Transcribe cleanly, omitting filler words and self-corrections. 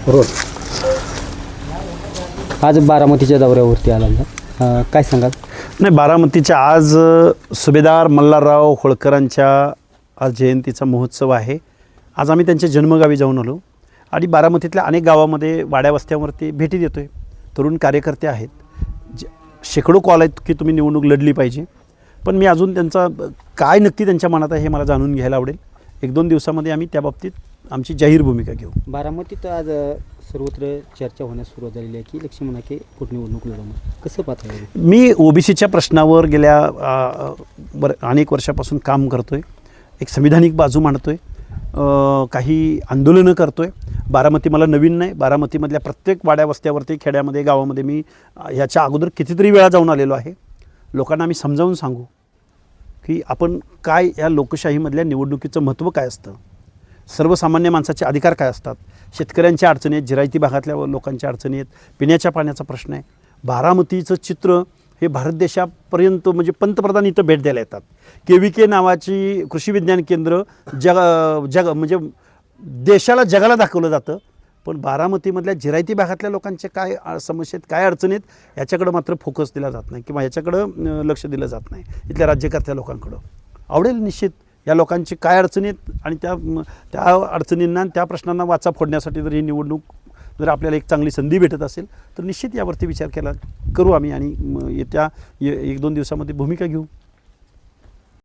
Road आज बारामतीच्या दौऱ्यावरती आला काय सांगाल? नाही, बारामतीच्या आज सुभेदार मल्हारराव होळकरांच्या आज जयंतीचा महोत्सव आहे. आज आम्ही त्यांच्या जन्मगावी जाऊन आलो आणि बारामतीतल्या अनेक गावामध्ये वाड्या वस्त्यांवरती भेटी देतो आहे. तरुण कार्यकर्ते आहेत, शेकडो कॉल आहेत की तुम्ही निवडणूक लढली पाहिजे, पण मी अजून त्यांचा काय नक्की त्यांच्या मनात आहे हे मला जाणून घ्यायला आवडेल. 1-2 दिवसामध्ये आम्ही त्या बाबतीत आमची जाहीर भूमिका घेऊ. बारामतीत आज सर्वत्र चर्चा होण्यास सुरुवात झालेली आहे की लक्ष्मण हाके पोटनिवडणूक लढवणार, कसं पाहता येईल? मी ओबीसीच्या प्रश्नावर गेल्या अनेक वर्षापासून काम करतो आहे, एक संविधानिक बाजू मांडतो आहे, काही आंदोलनं करतो आहे. बारामती मला नवीन नाही, बारामतीमधल्या प्रत्येक वाड्या वस्त्यावरती खेड्यामध्ये गावामध्ये मी ह्याच्या अगोदर कितीतरी वेळा जाऊन आलेलो आहे. लोकांना आम्ही समजावून सांगू की आपण काय या लोकशाहीमधल्या निवडणुकीचं महत्त्व काय असतं, सर्वसामान्य माणसाचे अधिकार काय असतात, शेतकऱ्यांच्या अडचणी आहेत, जिरायती भागातल्या लोकांच्या अडचणी आहेत, पिण्याच्या पाण्याचा प्रश्न आहे. बारामतीचं चित्र हे भारत देशापर्यंत म्हणजे पंतप्रधान इथं भेट द्यायला येतात. KVK नावाची कृषी विज्ञान केंद्र जग म्हणजे देशाला जगाला दाखवलं जातं, पण बारामतीमधल्या जिरायती भागातल्या लोकांचे काय समस्या आहेत, काय अडचणी आहेत याच्याकडं मात्र फोकस दिला जात नाही किंवा याच्याकडं लक्ष दिलं जात नाही इथल्या राज्यकर्त्या लोकांकडं. आवडेल निश्चित या लोकांची काय अडचणी आहेत आणि त्या अडचणींना त्या प्रश्नांना वाचा फोडण्यासाठी जर ही निवडणूक जर आपल्याला एक चांगली संधी भेटत असेल तर निश्चित यावरती विचार करू आम्ही आणि येत्या 1-2 दिवसामध्ये भूमिका घेऊ.